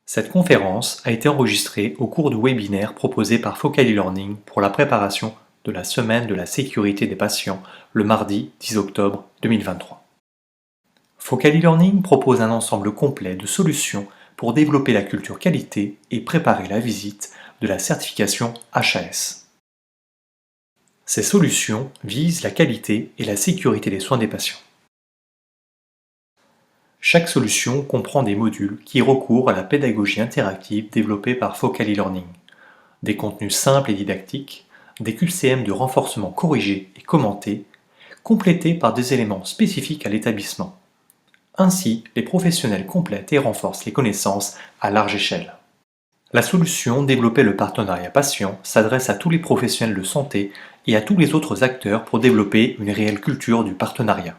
Cette conférence a été enregistrée au cours du webinaire proposé par Focal e-Learning pour la préparation de la Semaine de la sécurité des patients le mardi 10 octobre 2023. Focal e-Learning propose un ensemble complet de solutions pour développer la culture qualité et préparer la visite de la certification HAS. Ces solutions visent la qualité et la sécurité des soins des patients. Chaque solution comprend des modules qui recourent à la pédagogie interactive développée par Focal e-Learning, des contenus simples et didactiques, des QCM de renforcement corrigés et commentés, complétés par des éléments spécifiques à l'établissement. Ainsi, les professionnels complètent et renforcent les connaissances à large échelle. La solution Développer le partenariat patient s'adresse à tous les professionnels de santé et à tous les autres acteurs pour développer une réelle culture du partenariat.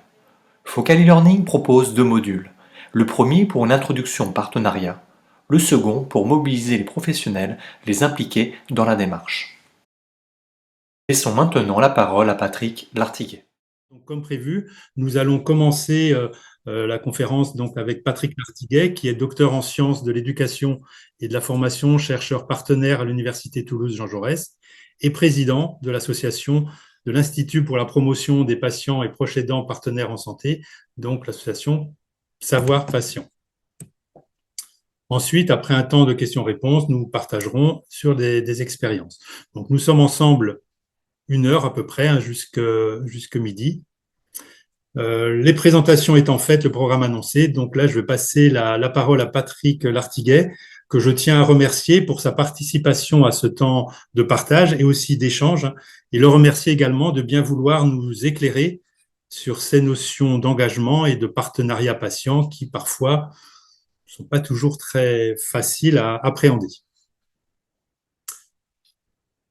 Focal e-Learning propose 2 modules. Le premier pour une introduction au partenariat, le second pour mobiliser les professionnels, les impliquer dans la démarche. Laissons maintenant la parole à Patrick Lartiguet. Donc, comme prévu, nous allons commencer la conférence avec Patrick Lartiguet, qui est docteur en sciences de l'éducation et de la formation, chercheur partenaire à l'Université Toulouse Jean Jaurès et président de l'association de l'Institut pour la promotion des patients et proches aidants partenaires en santé, donc l'association Savoir Patient. Ensuite, après un temps de questions-réponses, nous partagerons sur des expériences. Donc, nous sommes ensemble 1 heure à peu près, jusqu'à midi. Les présentations étant faites, le programme annoncé, donc là, je vais passer la parole à Patrick Lartiguet, que je tiens à remercier pour sa participation à ce temps de partage et aussi d'échange, et le remercier également de bien vouloir nous éclairer sur ces notions d'engagement et de partenariat patient qui, parfois, ne sont pas toujours très faciles à appréhender.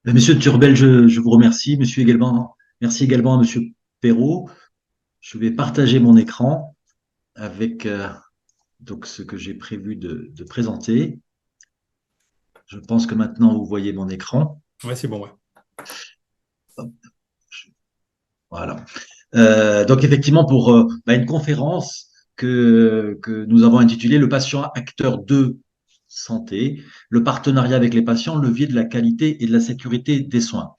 Monsieur Turbel, je vous remercie. Merci également à Monsieur Perrault. Je vais partager mon écran avec donc ce que j'ai prévu de présenter. Je pense que maintenant vous voyez mon écran. Ouais, c'est bon. Ouais. Voilà. Donc effectivement pour une conférence que nous avons intitulée Le patient acteur de santé, le partenariat avec les patients, levier de la qualité et de la sécurité des soins.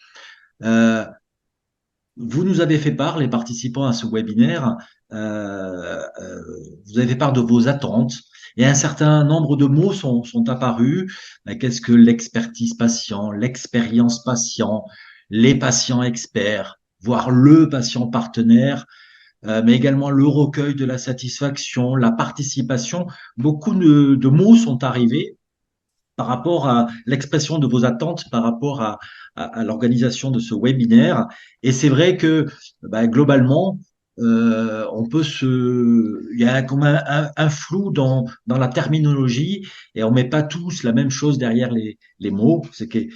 Vous nous avez fait part, les participants à ce webinaire, vous avez fait part de vos attentes et un certain nombre de mots sont apparus. Qu'est-ce que l'expertise patient, l'expérience patient, les patients experts, voire le patient partenaire, mais également le recueil de la satisfaction, la participation. Beaucoup de mots sont arrivés par rapport à l'expression de vos attentes, par rapport à l'organisation de ce webinaire. Et c'est vrai que globalement, il y a comme un flou dans la terminologie et on met pas tous la même chose derrière les mots, ce qui est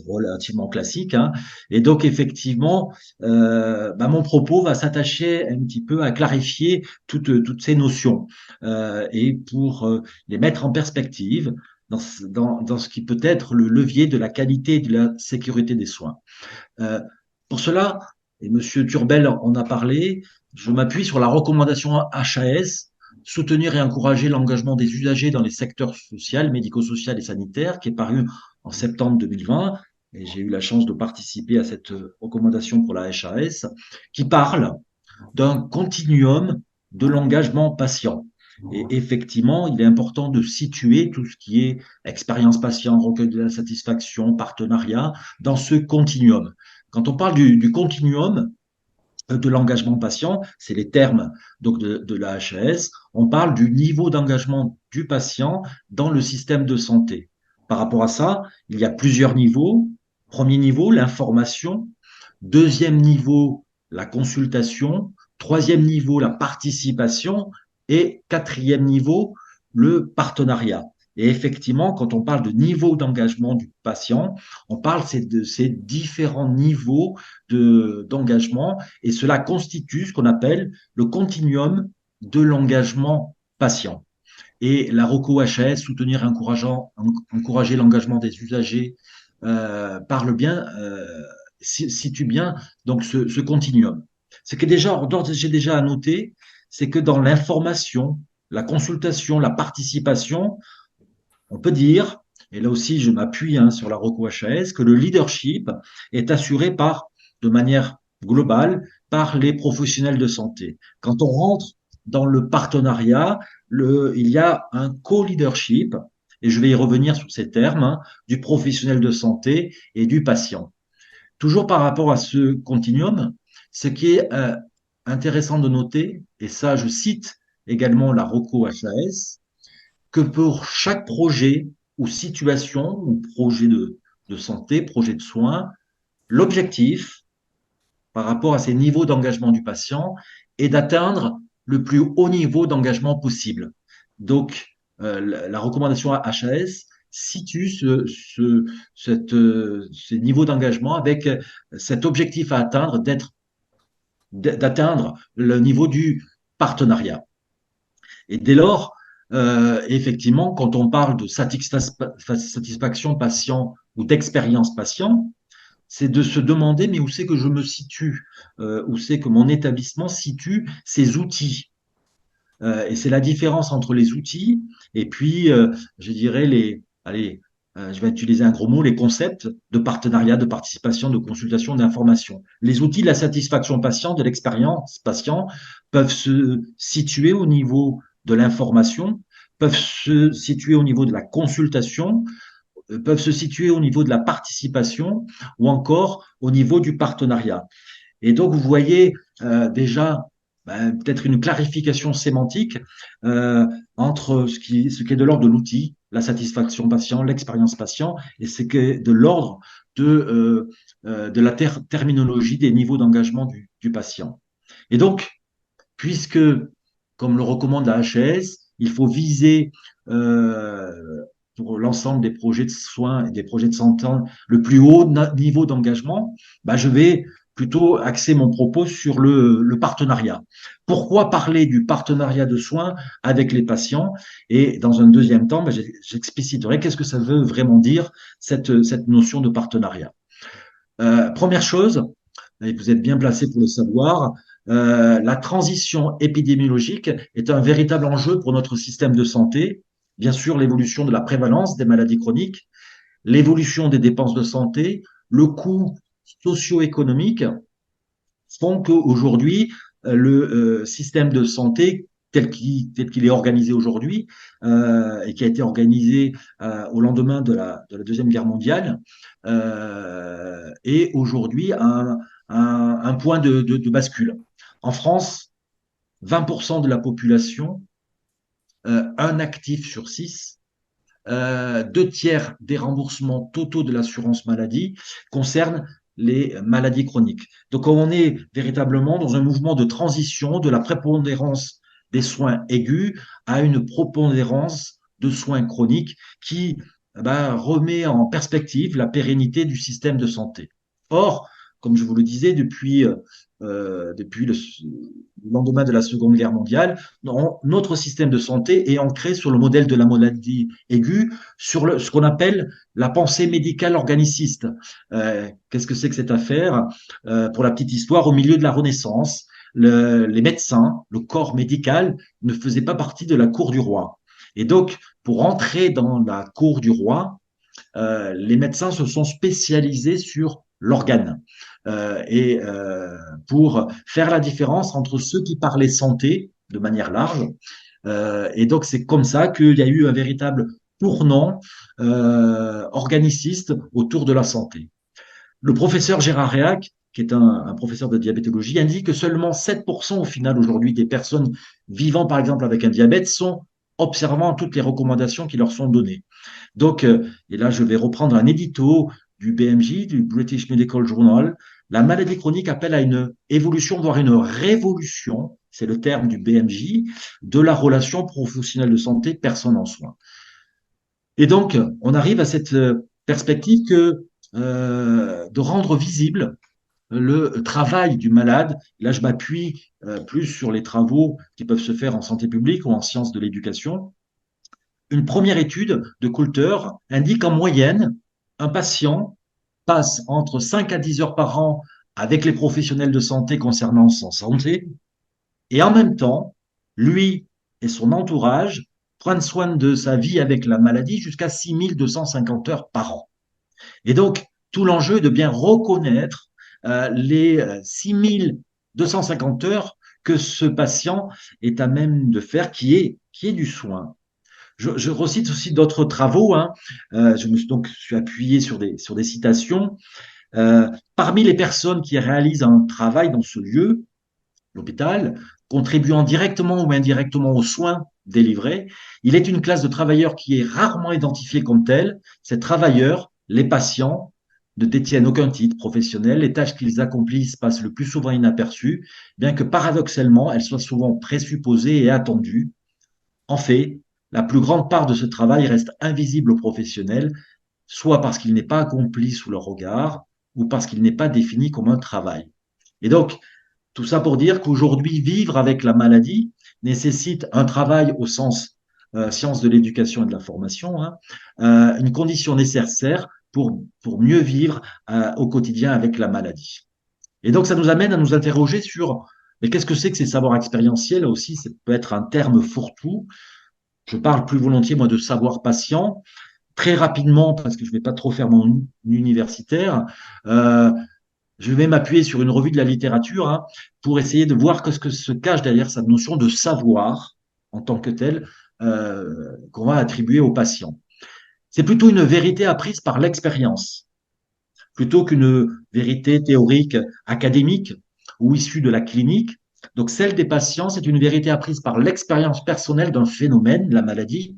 relativement classique. Hein. Et donc effectivement, mon propos va s'attacher un petit peu à clarifier toutes ces notions et pour les mettre en perspective dans ce qui peut être le levier de la qualité et de la sécurité des soins. Pour cela, et Monsieur Turbel en a parlé, je m'appuie sur la recommandation HAS, soutenir et encourager l'engagement des usagers dans les secteurs social, médico-social et sanitaire, qui est paru en septembre 2020, et j'ai eu la chance de participer à cette recommandation pour la HAS, qui parle d'un continuum de l'engagement patient. Et effectivement, il est important de situer tout ce qui est expérience patient, recueil de la satisfaction, partenariat, dans ce continuum. Quand on parle du continuum de l'engagement patient, c'est les termes donc de la HAS, on parle du niveau d'engagement du patient dans le système de santé. Par rapport à ça, il y a plusieurs niveaux. Premier niveau, l'information. Deuxième niveau, la consultation. Troisième niveau, la participation. Et quatrième niveau, le partenariat. Et effectivement, quand on parle de niveau d'engagement du patient, on parle de ces différents niveaux d'engagement et cela constitue ce qu'on appelle le continuum de l'engagement patient. Et la ROCO HAS, soutenir et encourager l'engagement des usagers, parle bien, situe bien donc ce continuum. Ce que j'ai déjà à noter, c'est que dans l'information, la consultation, la participation, On peut dire, et là aussi je m'appuie sur la ROCO HAS, que le leadership est assuré de manière globale par les professionnels de santé. Quand on rentre dans le partenariat, il y a un co-leadership, et je vais y revenir sur ces termes, du professionnel de santé et du patient. Toujours par rapport à ce continuum, ce qui est intéressant de noter, et ça je cite également la ROCO HAS, que pour chaque projet ou situation ou projet de santé, projet de soins, l'objectif par rapport à ces niveaux d'engagement du patient est d'atteindre le plus haut niveau d'engagement possible. Donc, la recommandation HAS situe ces niveaux d'engagement avec cet objectif à atteindre d'atteindre le niveau du partenariat. Et dès lors, effectivement, quand on parle de satisfaction patient ou d'expérience patient, c'est de se demander, mais où c'est que je me situe, où c'est que mon établissement situe ses outils. Et c'est la différence entre les outils et puis, je dirais, je vais utiliser un gros mot, les concepts de partenariat, de participation, de consultation, d'information. Les outils de la satisfaction patient, de l'expérience patient, peuvent se situer au niveau de l'information, peuvent se situer au niveau de la consultation, peuvent se situer au niveau de la participation ou encore au niveau du partenariat. Et donc, vous voyez déjà peut-être une clarification sémantique entre ce qui est de l'ordre de l'outil, la satisfaction patient, l'expérience patient, et ce qui est de l'ordre de la terminologie des niveaux d'engagement du patient. Et donc, puisque, comme le recommande la HAS, il faut viser pour l'ensemble des projets de soins et des projets de santé le plus haut niveau d'engagement, je vais plutôt axer mon propos sur le partenariat. Pourquoi parler du partenariat de soins avec les patients? Et dans un deuxième temps, j'expliciterai qu'est-ce que ça veut vraiment dire, cette notion de partenariat. Première chose, et vous êtes bien placé pour le savoir, la transition épidémiologique est un véritable enjeu pour notre système de santé. Bien sûr, l'évolution de la prévalence des maladies chroniques, l'évolution des dépenses de santé, le coût socio-économique font qu'aujourd'hui, le système de santé tel qu'il est organisé aujourd'hui et qui a été organisé au lendemain de la Deuxième Guerre mondiale est aujourd'hui un point de bascule. En France, 20% de la population, un actif sur 6, 2/3 des remboursements totaux de l'assurance maladie concernent les maladies chroniques. Donc, on est véritablement dans un mouvement de transition de la prépondérance des soins aigus à une prépondérance de soins chroniques qui remet en perspective la pérennité du système de santé. Or, comme je vous le disais, depuis le lendemain de la Seconde Guerre mondiale, notre système de santé est ancré sur le modèle de la maladie aiguë, sur ce qu'on appelle la pensée médicale organiciste. Qu'est-ce que c'est que cette affaire? Pour la petite histoire, au milieu de la Renaissance, les médecins, le corps médical ne faisait pas partie de la cour du roi. Et donc, pour entrer dans la cour du roi, les médecins se sont spécialisés sur l'organe pour faire la différence entre ceux qui parlaient santé de manière large. Et donc, c'est comme ça qu'il y a eu un véritable tournant organiciste autour de la santé. Le professeur Gérard Réac, qui est un professeur de diabétologie, indique que seulement 7% au final aujourd'hui des personnes vivant par exemple avec un diabète sont observant toutes les recommandations qui leur sont données. Donc, et là je vais reprendre un édito du BMJ, du British Medical Journal, la maladie chronique appelle à une évolution, voire une révolution, c'est le terme du BMJ, de la relation professionnelle de santé personne en soins. Et donc, on arrive à cette perspective de rendre visible le travail du malade. Là, je m'appuie plus sur les travaux qui peuvent se faire en santé publique ou en sciences de l'éducation. Une première étude de Coulter indique qu'en moyenne, un patient passe entre 5 à 10 heures par an avec les professionnels de santé concernant son santé, et en même temps, lui et son entourage prendre soin de sa vie avec la maladie jusqu'à 6250 heures par an. Et donc, tout l'enjeu est de bien reconnaître les 6250 heures que ce patient est à même de faire, qui est du soin. Je recite aussi d'autres travaux. Hein. Je suis appuyé sur des citations. Parmi les personnes qui réalisent un travail dans ce lieu, l'hôpital, contribuant directement ou indirectement aux soins délivrés, il est une classe de travailleurs qui est rarement identifiée comme telle. Ces travailleurs, les patients, ne détiennent aucun titre professionnel. Les tâches qu'ils accomplissent passent le plus souvent inaperçues, bien que paradoxalement, elles soient souvent présupposées et attendues. En fait, la plus grande part de ce travail reste invisible aux professionnels, soit parce qu'il n'est pas accompli sous leur regard, ou parce qu'il n'est pas défini comme un travail. Et donc, tout ça pour dire qu'aujourd'hui, vivre avec la maladie nécessite un travail au sens sciences de l'éducation et de la formation, hein, une condition nécessaire pour mieux vivre au quotidien avec la maladie. Et donc, ça nous amène à nous interroger sur mais qu'est-ce que c'est que ces savoirs expérientiels aussi, ça peut être un terme fourre-tout. Je parle plus volontiers, moi, de savoir patient. Très rapidement, parce que je ne vais pas trop faire mon universitaire, je vais m'appuyer sur une revue de la littérature hein, pour essayer de voir ce que se cache derrière cette notion de savoir en tant que tel qu'on va attribuer aux patients. C'est plutôt une vérité apprise par l'expérience, plutôt qu'une vérité théorique académique ou issue de la clinique. Donc celle des patients, c'est une vérité apprise par l'expérience personnelle d'un phénomène, la maladie,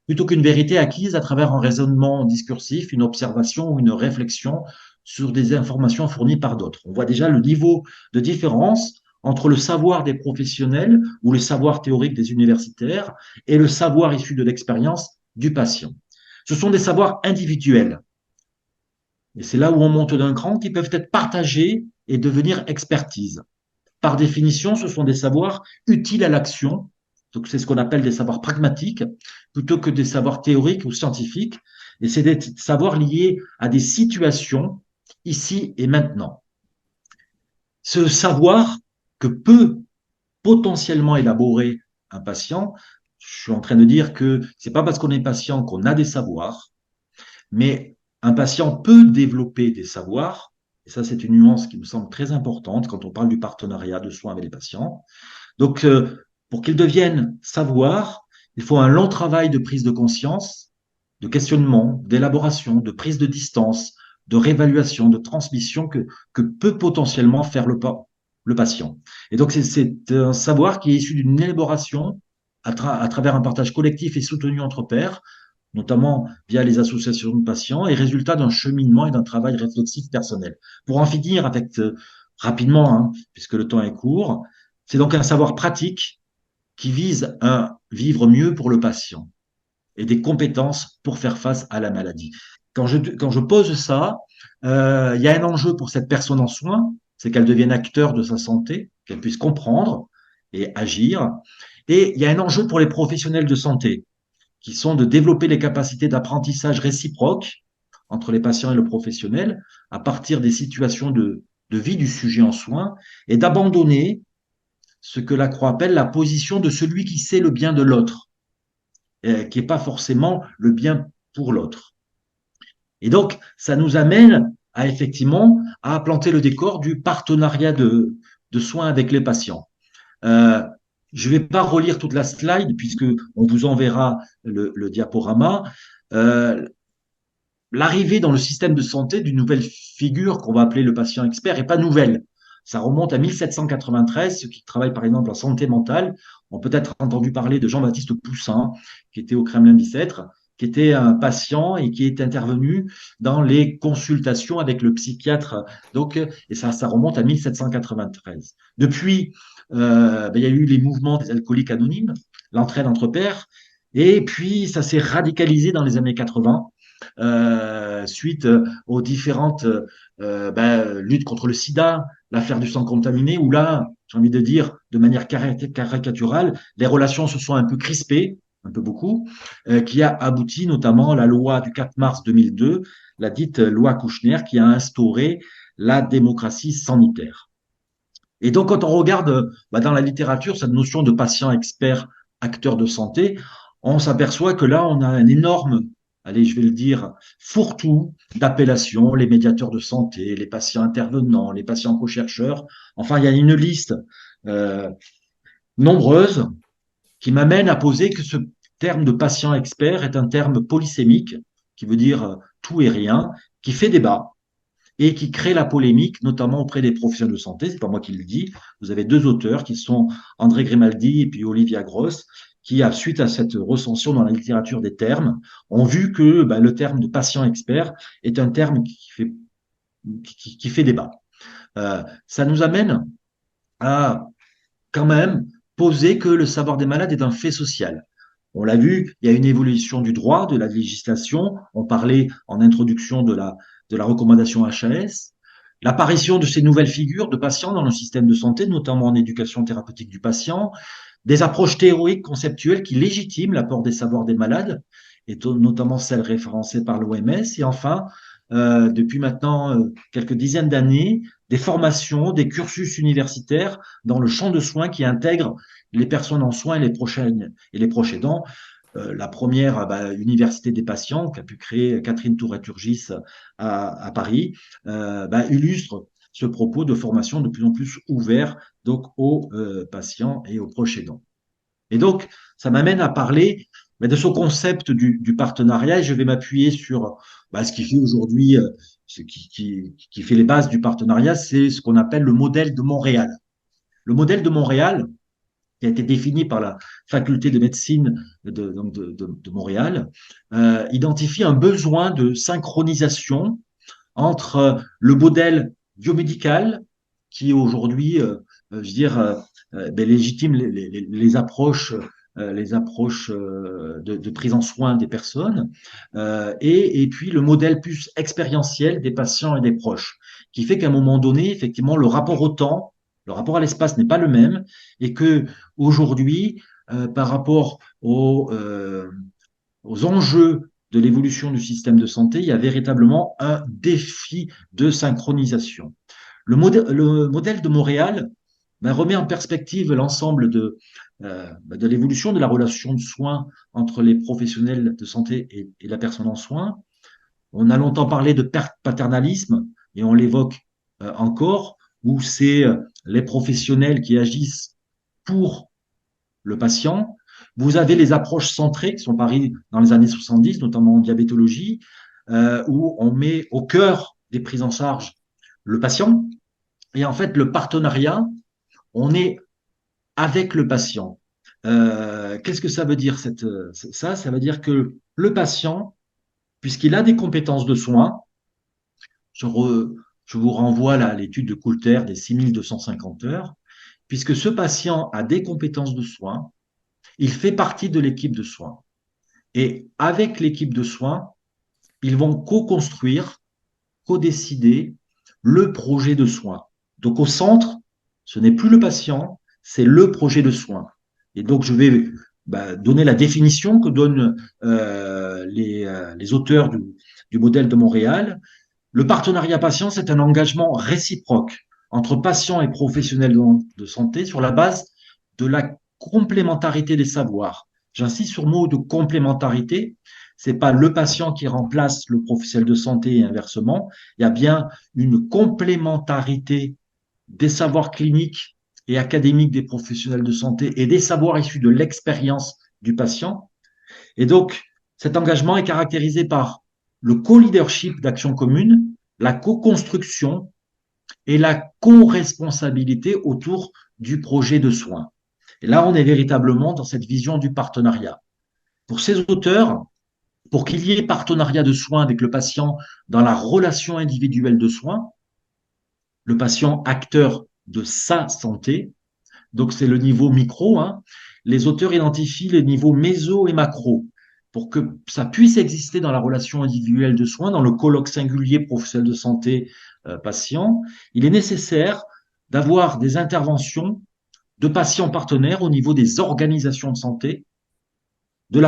plutôt qu'une vérité acquise à travers un raisonnement discursif, une observation ou une réflexion sur des informations fournies par d'autres. On voit déjà le niveau de différence entre le savoir des professionnels ou le savoir théorique des universitaires et le savoir issu de l'expérience du patient. Ce sont des savoirs individuels. Et c'est là où on monte d'un cran qui peuvent être partagés et devenir expertise. Par définition, ce sont des savoirs utiles à l'action. Donc, c'est ce qu'on appelle des savoirs pragmatiques, plutôt que des savoirs théoriques ou scientifiques. Et c'est des savoirs liés à des situations ici et maintenant. Ce savoir que peut potentiellement élaborer un patient, je suis en train de dire que c'est pas parce qu'on est patient qu'on a des savoirs, mais un patient peut développer des savoirs, et ça c'est une nuance qui me semble très importante quand on parle du partenariat de soins avec les patients. Donc, pour qu'ils deviennent savoir, il faut un long travail de prise de conscience, de questionnement, d'élaboration, de prise de distance, de réévaluation, de transmission que peut potentiellement faire le patient. Et donc, c'est un savoir qui est issu d'une élaboration à travers un partage collectif et soutenu entre pairs, notamment via les associations de patients, et résultat d'un cheminement et d'un travail réflexif personnel. Pour en finir avec rapidement, hein, puisque le temps est court, c'est donc un savoir pratique qui vise à vivre mieux pour le patient et des compétences pour faire face à la maladie. Quand je pose ça, il y a un enjeu pour cette personne en soins, c'est qu'elle devienne acteur de sa santé, qu'elle puisse comprendre et agir. Et il y a un enjeu pour les professionnels de santé, qui sont de développer les capacités d'apprentissage réciproque entre les patients et le professionnel à partir des situations de vie du sujet en soins et d'abandonner ce que la Croix appelle la position de celui qui sait le bien de l'autre, qui n'est pas forcément le bien pour l'autre. Et donc, ça nous amène à effectivement à planter le décor du partenariat de soins avec les patients. Je ne vais pas relire toute la slide puisque on vous enverra le diaporama. L'arrivée dans le système de santé d'une nouvelle figure qu'on va appeler le patient expert n'est pas nouvelle. Ça remonte à 1793. Ceux qui travaillent par exemple en santé mentale ont peut-être entendu parler de Jean-Baptiste Poussin, qui était au Kremlin-Bicêtre, qui était un patient et qui est intervenu dans les consultations avec le psychiatre. Donc, et ça remonte à 1793. Depuis, il y a eu les mouvements des alcooliques anonymes, l'entraide entre pairs, et puis ça s'est radicalisé dans les années 80. Suite aux différentes luttes contre le sida, l'affaire du sang contaminé, où là, j'ai envie de dire, de manière caricaturale, les relations se sont un peu crispées, un peu beaucoup, qui a abouti notamment à la loi du 4 mars 2002, la dite loi Kouchner, qui a instauré la démocratie sanitaire. Et donc, quand on regarde dans la littérature cette notion de patient expert, acteur de santé, on s'aperçoit que là, on a un énorme, allez, je vais le dire, fourre-tout d'appellations, les médiateurs de santé, les patients intervenants, les patients co-chercheurs. Enfin, il y a une liste euh, nombreuse qui m'amène à poser que ce terme de patient expert est un terme polysémique, qui veut dire tout et rien, qui fait débat et qui crée la polémique, notamment auprès des professionnels de santé. C'est pas moi qui le dis. Vous avez deux auteurs qui sont André Grimaldi et puis Olivia Gross, qui, suite à cette recension dans la littérature des termes, ont vu que le terme de patient expert est un terme qui fait débat. Ça nous amène à quand même poser que le savoir des malades est un fait social. On l'a vu, il y a une évolution du droit, de la législation. On parlait en introduction de la recommandation HAS. L'apparition de ces nouvelles figures de patients dans le système de santé, notamment en éducation thérapeutique du patient, des approches théoriques conceptuelles qui légitiment l'apport des savoirs des malades, et notamment celles référencées par l'OMS. Et enfin, depuis maintenant quelques dizaines d'années, des formations, des cursus universitaires dans le champ de soins qui intègrent les personnes en soins et les proches aidants. La première université des patients qu'a pu créer Catherine Tourret-Turgis à Paris illustre ce propos de formation de plus en plus ouvert donc aux patients et aux proches aidants. Et donc, ça m'amène à parler de ce concept du partenariat et je vais m'appuyer sur ce qui fait aujourd'hui, qui fait les bases du partenariat, c'est ce qu'on appelle le modèle de Montréal. Le modèle de Montréal, qui a été défini par la faculté de médecine de Montréal, identifie un besoin de synchronisation entre le modèle biomédical, qui aujourd'hui, légitime les approches de prise en soin des personnes, et puis le modèle plus expérientiel des patients et des proches, qui fait qu'à un moment donné, effectivement, le rapport au temps, le rapport à l'espace n'est pas le même, et que aujourd'hui, par rapport aux enjeux de l'évolution du système de santé, il y a véritablement un défi de synchronisation. Le modèle de Montréal remet en perspective l'ensemble de l'évolution de la relation de soins entre les professionnels de santé et la personne en soins. On a longtemps parlé de paternalisme et on l'évoque encore, où c'est les professionnels qui agissent pour le patient. Vous avez les approches centrées qui sont parues dans les années 70, notamment en diabétologie, où on met au cœur des prises en charge le patient. Et en fait, le partenariat, on est avec le patient. Qu'est-ce que ça veut dire ça veut dire que le patient, puisqu'il a des compétences de soins, je vous renvoie à l'étude de Coulter des 6250 heures, puisque ce patient a des compétences de soins, il fait partie de l'équipe de soins. Et avec l'équipe de soins, ils vont co-construire, co-décider le projet de soins. Donc au centre, ce n'est plus le patient, c'est le projet de soins. Et donc je vais donner la définition que donnent les auteurs du modèle de Montréal. Le partenariat patient, c'est un engagement réciproque entre patients et professionnels de santé sur la base de la complémentarité des savoirs. J'insiste sur le mot de complémentarité. C'est pas le patient qui remplace le professionnel de santé et inversement. Il y a bien une complémentarité des savoirs cliniques et académiques des professionnels de santé et des savoirs issus de l'expérience du patient. Et donc, cet engagement est caractérisé par le co-leadership d'action commune, la co-construction et la co-responsabilité autour du projet de soins. Et là, on est véritablement dans cette vision du partenariat. Pour ces auteurs, pour qu'il y ait partenariat de soins avec le patient dans la relation individuelle de soins, le patient acteur de sa santé, donc c'est le niveau micro, les auteurs identifient les niveaux méso et macro. Pour que ça puisse exister dans la relation individuelle de soins, dans le colloque singulier professionnel de santé patient, il est nécessaire d'avoir des interventions de patients partenaires au niveau des organisations de santé, de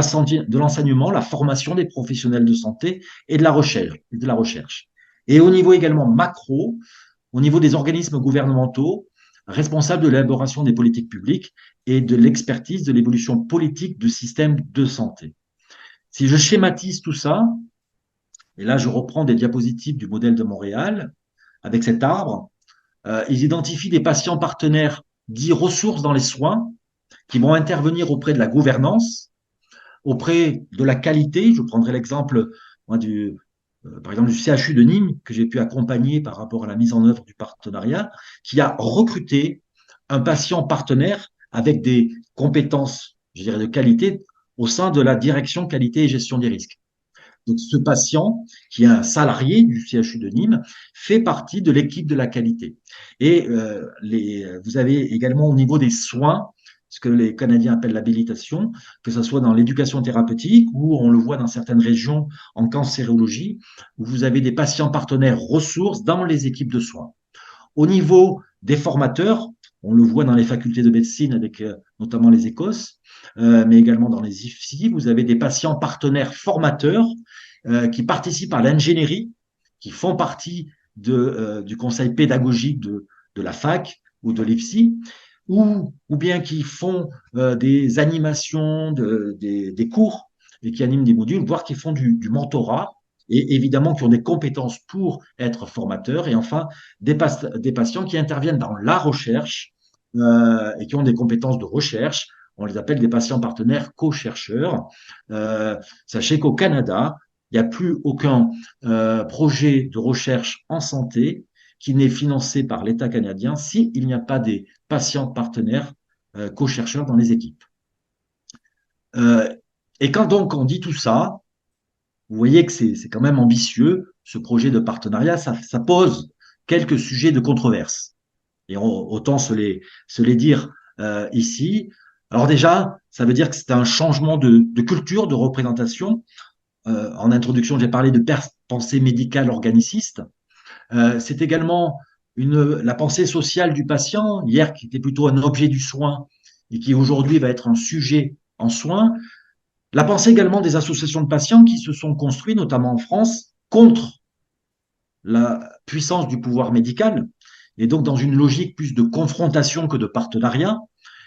l'enseignement, la formation des professionnels de santé et de la recherche. Et au niveau également macro, au niveau des organismes gouvernementaux responsables de l'élaboration des politiques publiques et de l'expertise de l'évolution politique du système de santé. Si je schématise tout ça, et là je reprends des diapositives du modèle de Montréal, avec cet arbre, ils identifient des patients partenaires dits ressources dans les soins, qui vont intervenir auprès de la gouvernance, auprès de la qualité. Je prendrai l'exemple par exemple du CHU de Nîmes, que j'ai pu accompagner par rapport à la mise en œuvre du partenariat, qui a recruté un patient partenaire avec des compétences, je dirais, de qualité au sein de la direction qualité et gestion des risques. Donc, ce patient, qui est un salarié du CHU de Nîmes, fait partie de l'équipe de la qualité. Et vous avez également au niveau des soins, ce que les Canadiens appellent l'habilitation, que ce soit dans l'éducation thérapeutique ou on le voit dans certaines régions en cancérologie, où vous avez des patients partenaires ressources dans les équipes de soins. Au niveau des formateurs, on le voit dans les facultés de médecine avec notamment les Écosses, mais également dans les IFSI, vous avez des patients partenaires formateurs qui participent à l'ingénierie, qui font partie du conseil pédagogique de la fac ou de l'IFSI, ou bien qui font des animations, des cours, et qui animent des modules, voire qui font du mentorat, et évidemment qui ont des compétences pour être formateurs, et enfin des patients qui interviennent dans la recherche et qui ont des compétences de recherche. On les appelle des patients partenaires co-chercheurs. Sachez qu'au Canada, il n'y a plus aucun projet de recherche en santé qui n'est financé par l'État canadien s'il n'y a pas des patients partenaires co-chercheurs dans les équipes. Et quand donc on dit tout ça, vous voyez que c'est quand même ambitieux, ce projet de partenariat, ça pose quelques sujets de controverse. Et autant se les dire ici. Alors déjà, ça veut dire que c'est un changement de culture, de représentation. En introduction, j'ai parlé de pensée médicale organiciste. C'est également la pensée sociale du patient, hier qui était plutôt un objet du soin et qui aujourd'hui va être un sujet en soin. La pensée également des associations de patients qui se sont construites, notamment en France, contre la puissance du pouvoir médical, et donc dans une logique plus de confrontation que de partenariat.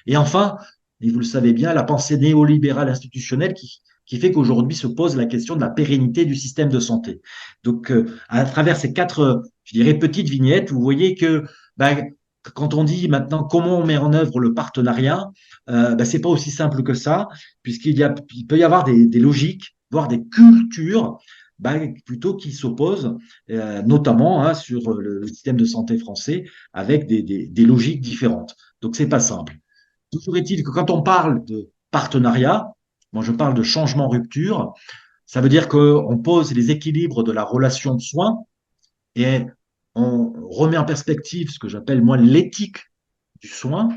Et enfin, et vous le savez bien, la pensée néolibérale institutionnelle qui fait qu'aujourd'hui se pose la question de la pérennité du système de santé. Donc, à travers ces quatre, je dirais, petites vignettes, vous voyez que quand on dit maintenant comment on met en œuvre le partenariat, c'est pas aussi simple que ça, puisqu'il peut y avoir des logiques, voire des cultures plutôt qui s'opposent, notamment sur le système de santé français, avec des logiques différentes. Donc, c'est pas simple. Toujours est-il que quand on parle de partenariat, moi je parle de changement-rupture, ça veut dire qu'on pose les équilibres de la relation de soins et on remet en perspective ce que j'appelle moi l'éthique du soin,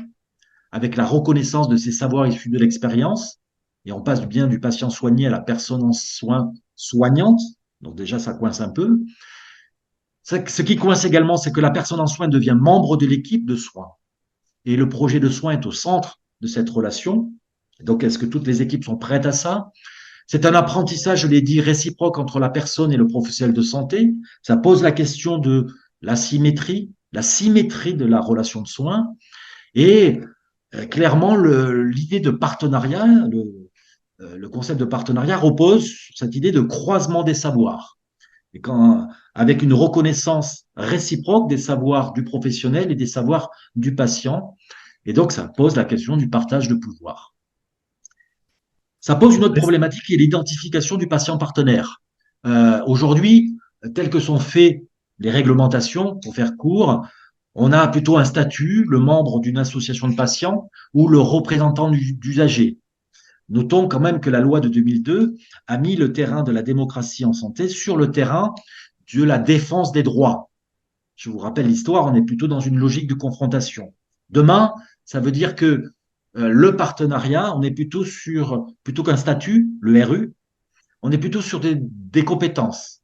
avec la reconnaissance de ces savoirs issus de l'expérience, et on passe bien du patient soigné à la personne en soins soignante, donc déjà ça coince un peu. Ce qui coince également, c'est que la personne en soins devient membre de l'équipe de soins, et le projet de soins est au centre de cette relation. Donc, est-ce que toutes les équipes sont prêtes à ça? C'est un apprentissage, je l'ai dit, réciproque entre la personne et le professionnel de santé. Ça pose la question de la symétrie de la relation de soins. Et clairement, l'idée de partenariat, le concept de partenariat repose sur cette idée de croisement des savoirs. Et avec une reconnaissance réciproque des savoirs du professionnel et des savoirs du patient. Et donc, ça pose la question du partage de pouvoir. Ça pose une autre problématique qui est l'identification du patient partenaire. Aujourd'hui, telles que sont faites les réglementations, pour faire court, on a plutôt un statut, le membre d'une association de patients ou le représentant d'usager. Notons quand même que la loi de 2002 a mis le terrain de la démocratie en santé sur le terrain de la défense des droits. Je vous rappelle l'histoire, on est plutôt dans une logique de confrontation. Demain, ça veut dire que le partenariat, on est plutôt qu'un statut, le RU, on est plutôt sur des compétences,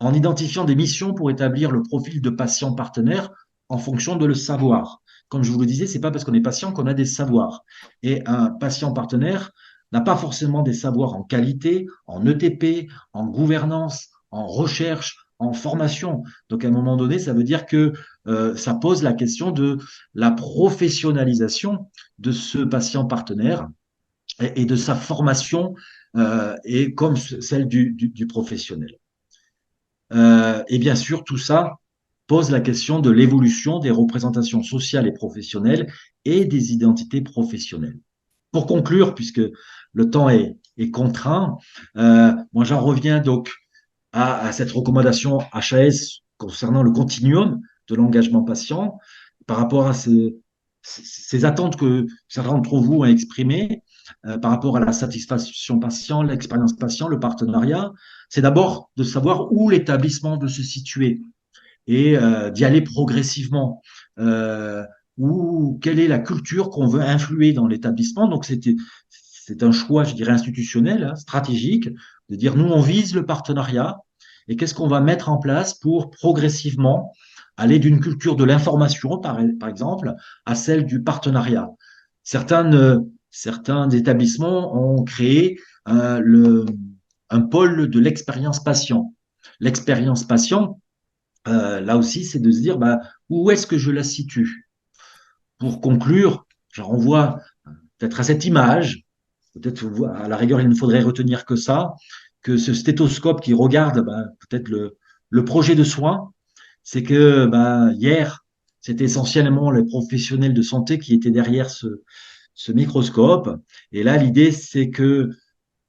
en identifiant des missions pour établir le profil de patient partenaire en fonction de le savoir. Comme je vous le disais, c'est pas parce qu'on est patient qu'on a des savoirs. Et un patient partenaire n'a pas forcément des savoirs en qualité, en ETP, en gouvernance, en recherche, en formation. Donc, à un moment donné, ça veut dire que ça pose la question de la professionnalisation de ce patient partenaire et de sa formation et comme celle du professionnel. Et bien sûr, tout ça pose la question de l'évolution des représentations sociales et professionnelles et des identités professionnelles. Pour conclure, puisque le temps est contraint, moi j'en reviens donc à cette recommandation HAS concernant le continuum de l'engagement patient par rapport à ces attentes que certains d'entre vous ont exprimées par rapport à la satisfaction patient, l'expérience patient, le partenariat. C'est d'abord de savoir où l'établissement veut se situer et d'y aller progressivement. Ou quelle est la culture qu'on veut influer dans l'établissement. Donc, c'est un choix, je dirais, institutionnel, hein, stratégique, de dire, nous, on vise le partenariat et qu'est-ce qu'on va mettre en place pour progressivement aller d'une culture de l'information, par exemple, à celle du partenariat. Certains établissements ont créé un pôle de l'expérience patient. L'expérience patient, là aussi, c'est de se dire bah, où est-ce que je la situe. Pour conclure, je renvoie peut-être à cette image, peut-être à la rigueur, il ne faudrait retenir que ça, que ce stéthoscope qui regarde bah, peut-être le projet de soins, c'est que bah, hier, c'était essentiellement les professionnels de santé qui étaient derrière ce microscope. Et là, l'idée, c'est que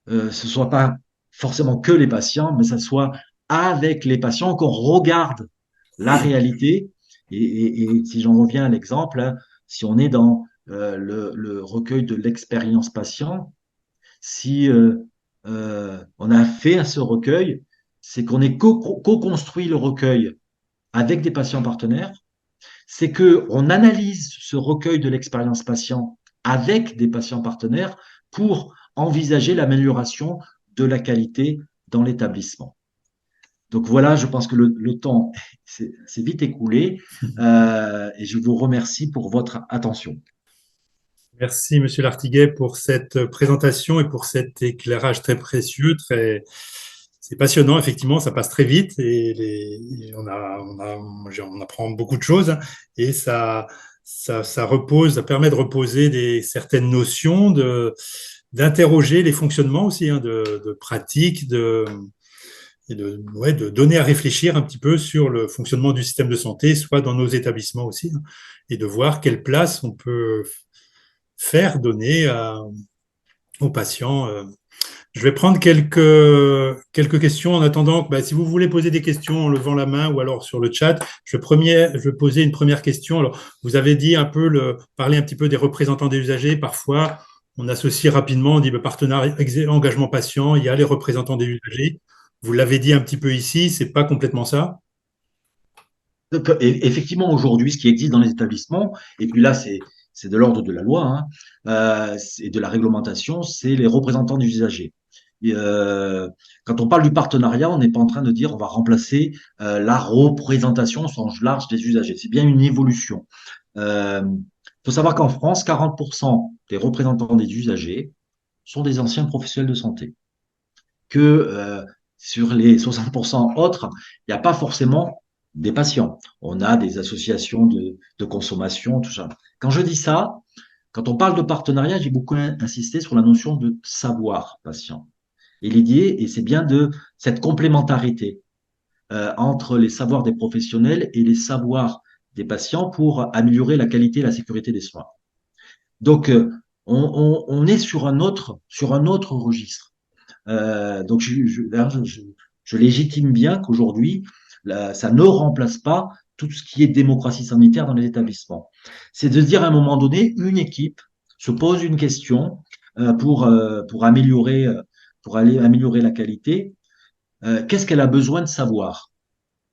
ce ne soit pas forcément que les patients, mais ça soit avec les patients qu'on regarde la réalité. Et si j'en reviens à l'exemple, hein, si on est dans le recueil de l'expérience patient, si on a fait ce recueil, c'est qu'on est co-construit le recueil avec des patients partenaires, c'est qu'on analyse ce recueil de l'expérience patient avec des patients partenaires pour envisager l'amélioration de la qualité dans l'établissement. Donc voilà, je pense que le temps s'est vite écoulé et je vous remercie pour votre attention. Merci, Monsieur Lartiguet, pour cette présentation et pour cet éclairage très précieux, c'est passionnant, effectivement, ça passe très vite et on apprend beaucoup de choses et ça repose, ça permet de reposer certaines notions, d'interroger les fonctionnements aussi, hein, de pratiques, de donner à réfléchir un petit peu sur le fonctionnement du système de santé, soit dans nos établissements aussi, hein, et de voir quelle place on peut faire donner aux patients. Je vais prendre quelques questions en attendant. Bah, si vous voulez poser des questions en levant la main ou alors sur le chat, je vais poser une première question. Alors, vous avez dit parler un petit peu des représentants des usagers. Parfois, on associe rapidement, on dit partenariat, engagement patient, il y a les représentants des usagers. Vous l'avez dit un petit peu ici, c'est pas complètement ça. Donc, effectivement, aujourd'hui, ce qui existe dans les établissements, et puis là, c'est de l'ordre de la loi hein, et de la réglementation, c'est les représentants des usagers. Et, quand on parle du partenariat, on n'est pas en train de dire on va remplacer la représentation au sens large des usagers. C'est bien une évolution. Il faut savoir qu'en France, 40% des représentants des usagers sont des anciens professionnels de santé. Que sur les 60% autres, il n'y a pas forcément des patients. On a des associations de consommation, tout ça. Quand je dis ça, quand on parle de partenariat, j'ai beaucoup insisté sur la notion de savoir patient. Et l'idée, et c'est bien de cette complémentarité entre les savoirs des professionnels et les savoirs des patients pour améliorer la qualité et la sécurité des soins. Donc, on est sur un autre registre. Donc, je légitime bien qu'aujourd'hui, ça ne remplace pas tout ce qui est démocratie sanitaire dans les établissements. C'est de se dire à un moment donné, une équipe se pose une question pour aller améliorer la qualité. Qu'est-ce qu'elle a besoin de savoir?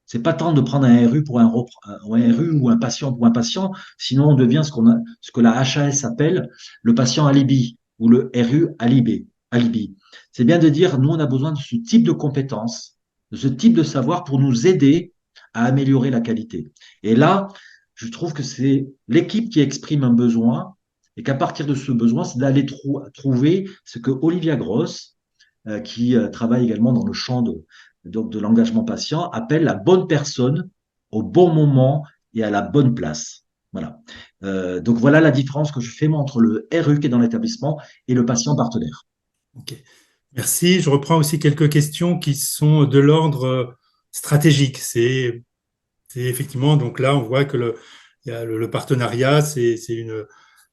C'est pas tant de prendre un RU pour un RU ou un patient pour un patient, sinon on devient ce que la HAS appelle le patient alibi ou le RU alibi. C'est bien de dire, nous, on a besoin de ce type de compétences, de ce type de savoir pour nous aider à améliorer la qualité. Et là, je trouve que c'est l'équipe qui exprime un besoin et qu'à partir de ce besoin, c'est d'aller trouver ce que Olivia Gross, qui travaille également dans le champ donc de l'engagement patient, appelle la bonne personne au bon moment et à la bonne place. Voilà. Donc voilà la différence que je fais moi entre le RU qui est dans l'établissement et le patient partenaire. Ok. Merci. Je reprends aussi quelques questions qui sont de l'ordre stratégique. C'est effectivement, donc là, on voit que il y a le partenariat, c'est,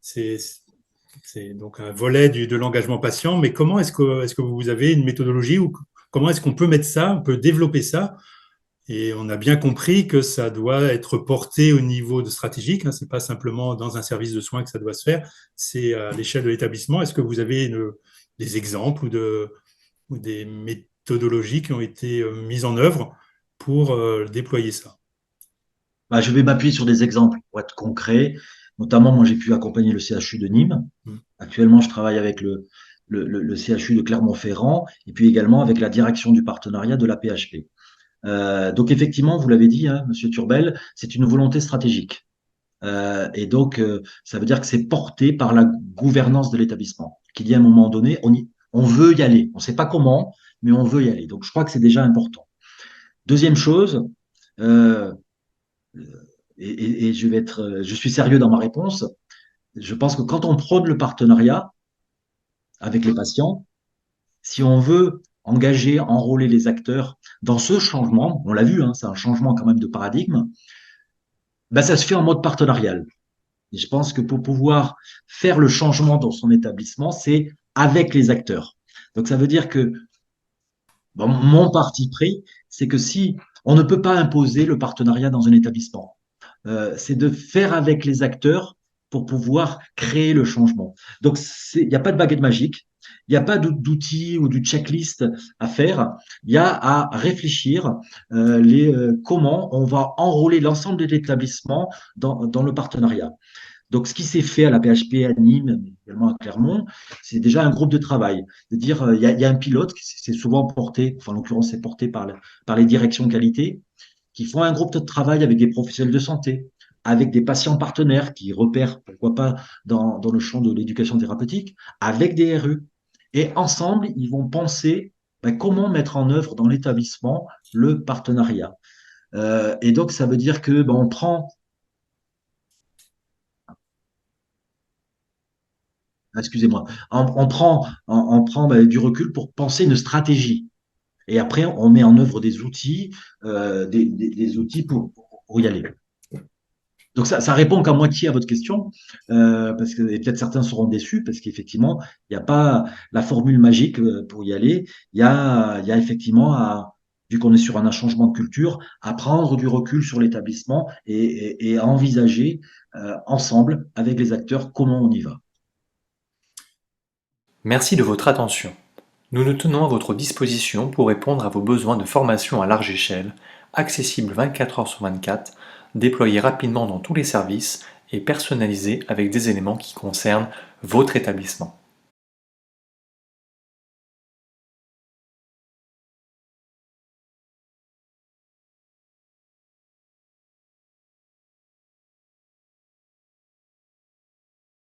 c'est donc un volet de l'engagement patient. Mais comment est-ce que vous avez une méthodologie ou comment est-ce qu'on peut mettre ça, on peut développer ça? Et on a bien compris que ça doit être porté au niveau de stratégique. Hein, c'est pas simplement dans un service de soins que ça doit se faire. C'est à l'échelle de l'établissement. Est-ce que vous avez des exemples ou des méthodologies qui ont été mises en œuvre pour déployer ça? Bah, je vais m'appuyer sur des exemples pour être concret. Notamment, moi, j'ai pu accompagner le CHU de Nîmes. Mm. Actuellement, je travaille avec le CHU de Clermont-Ferrand et puis également avec la direction du partenariat de la PHP. Donc, effectivement, vous l'avez dit, hein, Monsieur Turbel, c'est une volonté stratégique. Et donc, ça veut dire que c'est porté par la gouvernance de l'établissement. Qu'il y a un moment donné, on veut y aller. On ne sait pas comment, mais on veut y aller. Donc, je crois que c'est déjà important. Deuxième chose, euh, et je suis sérieux dans ma réponse. Je pense que quand on prône le partenariat avec les patients, si on veut engager, enrôler les acteurs dans ce changement, on l'a vu, hein, c'est un changement quand même de paradigme, ben ça se fait en mode partenarial. Et je pense que pour pouvoir faire le changement dans son établissement, c'est avec les acteurs. Donc ça veut dire que bon, mon parti pris, c'est que si on ne peut pas imposer le partenariat dans un établissement, c'est de faire avec les acteurs pour pouvoir créer le changement. Donc, il n'y a pas de baguette magique, il n'y a pas d'outils ou de checklist à faire. Il y a à réfléchir comment on va enrôler l'ensemble de l'établissement dans le partenariat. Donc, ce qui s'est fait à la PHP à Nîmes, mais également à Clermont, c'est déjà un groupe de travail. De dire, il y a un pilote, c'est souvent porté, enfin, en l'occurrence, c'est porté par les directions qualité, qui font un groupe de travail avec des professionnels de santé, avec des patients partenaires qui repèrent, pourquoi pas, dans le champ de l'éducation thérapeutique, avec des RU. Et ensemble, ils vont penser comment mettre en œuvre dans l'établissement le partenariat. Et donc, ça veut dire que on prend, excusez-moi, on prend du recul pour penser une stratégie. Et après, on met en œuvre des outils, des outils pour y aller. Donc ça répond qu'à moitié à votre question, parce que et peut-être certains seront déçus, parce qu'effectivement, il n'y a pas la formule magique pour y aller. Il y a effectivement, vu qu'on est sur un changement de culture, à prendre du recul sur l'établissement et à envisager ensemble, avec les acteurs, comment on y va. Merci de votre attention. Nous nous tenons à votre disposition pour répondre à vos besoins de formation à large échelle, accessible 24 heures sur 24, déployé rapidement dans tous les services et personnalisé avec des éléments qui concernent votre établissement.